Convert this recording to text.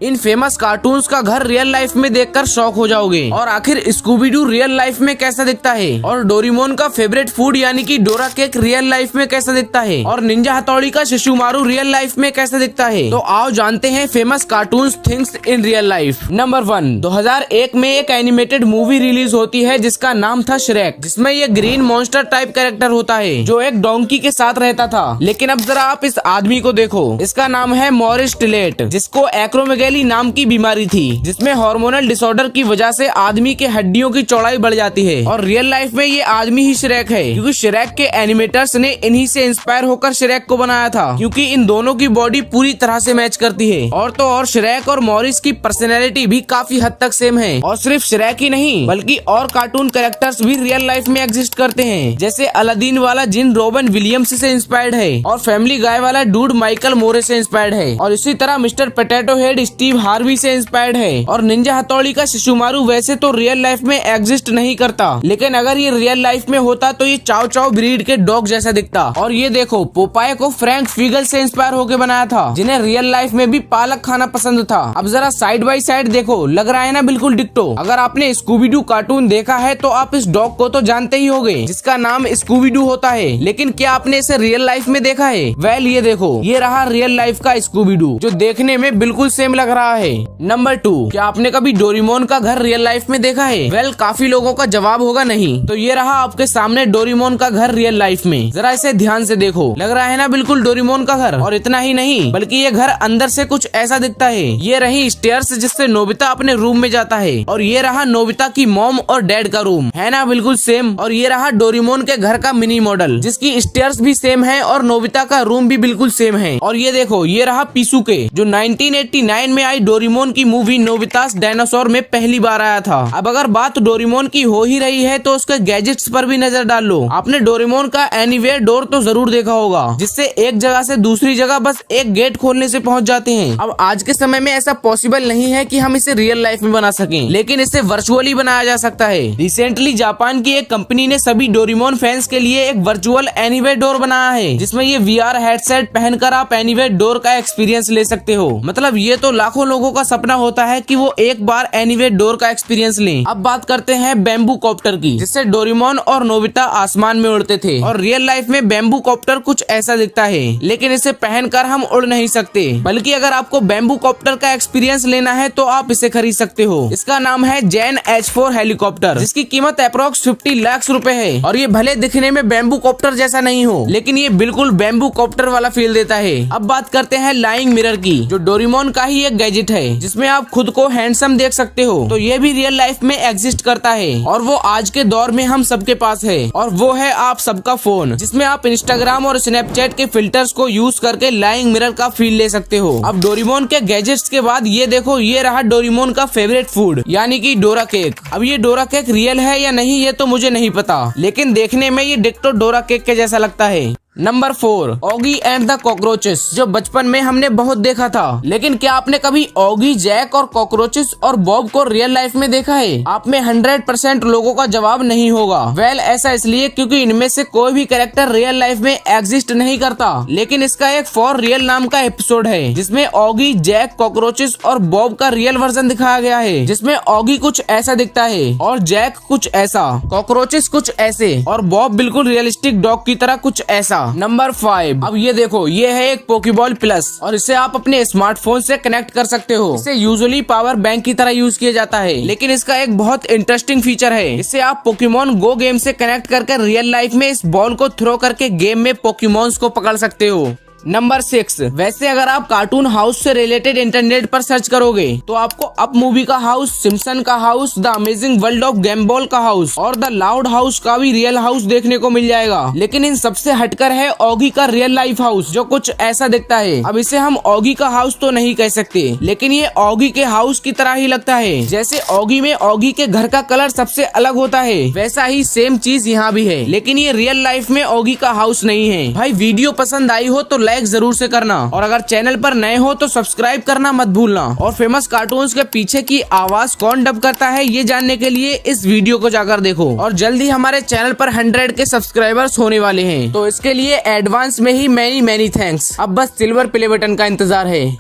इन famous cartoons का घर real life में देखकर शॉक हो जाओगे। और आखिर स्कूबी डू रियल लाइफ में कैसा दिखता है, और डोरेमोन का फेवरेट फूड यानी कि डोरा केक रियल लाइफ में कैसा दिखता है, और निंजा हथौड़ी का शिशुमारू रियल लाइफ में कैसा दिखता है। तो आओ जानते हैं famous cartoons things in real life. Number 1, 2001 में एक एनिमेटेड मूवी रिलीज होती है जिसका नाम था श्रेक, जिसमें ये ग्रीन मॉन्स्टर टाइप कैरेक्टर होता है जो एक डोंकी के साथ रहता था। लेकिन अब जरा आप इस आदमी को देखो, इसका नाम है मॉरिस टिलेट, जिसको एक्रोमेगैली नाम की बीमारी थी, जिसमें हार्मोनल डिसऑर्डर की वजह से आदमी के हड्डियों की चौड़ाई बढ़ जाती है। और रियल लाइफ में ये आदमी ही श्रेक है, क्योंकि श्रेक के एनिमेटर्स ने इन्हीं से इंस्पायर होकर श्रेक को बनाया था, क्योंकि इन दोनों की बॉडी पूरी तरह से मैच करती है। और तो और श्रेक और मॉरिस की पर्सनैलिटी भी काफी हद तक सेम है। और सिर्फ श्रेक ही नहीं बल्कि और कार्टून कैरेक्टर्स भी रियल लाइफ में एग्जिस्ट करते हैं, जैसे अलादीन वाला जिन रॉबिन विलियम्स से इंस्पायर्ड है, और फैमिली गाय वाला डूड माइकल मोरे से इंस्पायर्ड है, और इसी तरह mister potato head Steve Harvey से इंस्पायर्ड है। और निंजा हथौड़ी का शिशुमारू वैसे तो रियल लाइफ में एग्जिस्ट नहीं करता, लेकिन अगर ये रियल लाइफ में होता तो ये चाव चाव ब्रीड के डॉग जैसा दिखता। और ये देखो, पोपाय को फ्रैंक फीगल से इंस्पायर होकर बनाया था, जिन्हें रियल लाइफ में भी पालक खाना पसंद था। अब जरा साइड बाय साइड देखो, लग रहा है ना बिल्कुल डिक्टो। अगर आपने स्कूबी डू कार्टून देखा है तो आप इस डॉग को तो जानते ही होंगे, जिसका नाम स्कूबी डू होता है। लेकिन क्या आपने इसे रियल लाइफ में देखा है? वेल ये देखो, ये रहा रियल लाइफ का स्कूबी डू, जो देखने में बिल्कुल सेम लग रहा है। नंबर 2, क्या आपने कभी डोरेमोन का घर रियल लाइफ में देखा है? वेल काफी लोगों का जवाब होगा नहीं। तो ये रहा आपके सामने डोरेमोन का घर रियल लाइफ में। जरा इसे ध्यान से देखो, लग रहा है ना बिल्कुल डोरेमोन का घर। और इतना ही नहीं बल्कि ये घर अंदर से कुछ ऐसा दिखता है। ये रही स्टेयर्स जिससे नोबिता अपने रूम में जाता है, और ये रहा नोबिता की मॉम और डैड का रूम, है ना बिल्कुल सेम। और ये रहा डोरेमोन के घर का मिनी मॉडल, जिसकी स्टेयर्स भी सेम है और नोबिता का रूम भी बिल्कुल सेम है। और ये देखो, ये रहा पीसूके, जो 1989 में आई डोरेमोन की मूवी नोबितास डायनासोर में पहली बार आया था। अब अगर बात डोरेमोन की हो ही रही है तो उसके गैजेट्स पर भी नजर डाल लो। आपने डोरेमोन का एनीवेयर डोर तो जरूर देखा होगा, जिससे एक जगह से दूसरी जगह बस एक गेट खोलने से पहुंच जाते हैं। अब आज के समय में ऐसा पॉसिबल नहीं है कि हम इसे रियल लाइफ में बना सकें, लेकिन इसे वर्चुअली बनाया जा सकता है। रिसेंटली जापान की एक कंपनी ने सभी डोरेमोन फैंस के लिए एक वर्चुअल एनीवेयर डोर बनाया है, जिसमें ये VR हेडसेट पहनकर आप एनीवेयर डोर का एक्सपीरियंस ले सकते हो। मतलब ये तो लाखों लोगों का सपना होता है कि वो एक बार एनीवेयर डोर का एक्सपीरियंस लें। अब बात करते हैं बैम्बू कॉप्टर की, जिससे डोरेमोन और नोबिता आसमान में उड़ते थे। और रियल लाइफ में बैम्बू कॉप्टर कुछ ऐसा दिखता है, लेकिन इसे पहनकर हम उड़ नहीं सकते। बल्कि अगर आपको बैम्बू कॉप्टर का एक्सपीरियंस लेना है तो आप इसे खरीद सकते हो। इसका नाम है जैन H4 हेलीकॉप्टर, जिसकी कीमत अप्रोक्स 50 लाख रुपए है। और ये भले दिखने में बैम्बू कॉप्टर जैसा नहीं हो, लेकिन ये बिल्कुल बैम्बू कॉप्टर वाला फील देता है। अब बात करते हैं लाइंग मिरर की, जो डोरेमोन का ही एक गैजेट है, जिसमें आप खुद को हैंडसम देख सकते हो। तो ये भी रियल लाइफ में एग्जिस्ट करता है, और वो आज के दौर में हम सबके पास है। और वो है आप सबका फोन, जिसमें आप इंस्टाग्राम और स्नैपचैट के फिल्टर्स को यूज करके लाइंग मिरर का फील ले सकते हो। अब डोरेमोन के गैजेट्स के बाद ये देखो, ये रहा डोरेमोन का फेवरेट फूड यानी कि डोरा केक। अब ये डोरा केक रियल है या नहीं ये तो मुझे नहीं पता, लेकिन देखने में ये डिक्टो डोरा केक के जैसा लगता है। Number 4, Oggy and the cockroaches, जो बचपन में हमने बहुत देखा था। लेकिन क्या आपने कभी ऑगी, जैक और कॉकरोचेस और बॉब को रियल लाइफ में देखा है? आप में 100% लोगों का जवाब नहीं होगा। वेल ऐसा इसलिए क्योंकि इनमें से कोई भी कैरेक्टर रियल लाइफ में एग्जिस्ट नहीं करता, लेकिन इसका एक फॉर रियल नाम का एपिसोड है, जिसमें ऑगी, जैक, कॉकरोचेस और बॉब का रियल वर्जन दिखाया गया है, जिसमें ऑगी कुछ ऐसा दिखता है, और जैक कुछ ऐसा, कॉकरोचेस कुछ ऐसे, और बॉब बिल्कुल रियलिस्टिक डॉग की तरह कुछ ऐसा। नंबर 5, अब ये देखो, ये है एक पोकेबॉल प्लस, और इसे आप अपने स्मार्टफोन से कनेक्ट कर सकते हो। इसे यूजुअली पावर बैंक की तरह यूज किया जाता है, लेकिन इसका एक बहुत इंटरेस्टिंग फीचर है। इसे आप पोकेमोन गो गेम से कनेक्ट करके रियल लाइफ में इस बॉल को थ्रो करके गेम में पोकेमोन्स को पकड़ सकते हो। नंबर 6, वैसे अगर आप कार्टून हाउस से रिलेटेड इंटरनेट पर सर्च करोगे तो आपको अप मूवी का हाउस, सिम्पसन का house, the amazing world of Gumball का हाउस और द लाउड हाउस का भी रियल हाउस देखने को मिल जाएगा। लेकिन इन सबसे हटकर है ऑगी का रियल लाइफ हाउस, जो कुछ ऐसा दिखता है। अब इसे हम ऑगी का हाउस तो नहीं कह सकते, लेकिन ये ऑगी के हाउस की तरह ही लगता है। जैसे ऑगी में ऑगी के घर का कलर सबसे अलग होता है, वैसा ही सेम चीज यहाँ भी है, लेकिन ये रियल लाइफ में ऑगी का हाउस नहीं है। भाई वीडियो पसंद आई हो तो लाइक जरूर से करना, और अगर चैनल पर नए हो तो सब्सक्राइब करना मत भूलना। और फेमस कार्टून्स के पीछे की आवाज कौन डब करता है ये जानने के लिए इस वीडियो को जाकर देखो। और जल्दी हमारे चैनल पर 100 के सब्सक्राइबर्स होने वाले हैं, तो इसके लिए एडवांस में ही मैनी थैंक्स। अब बस सिल्वर प्ले बटन का इंतजार है।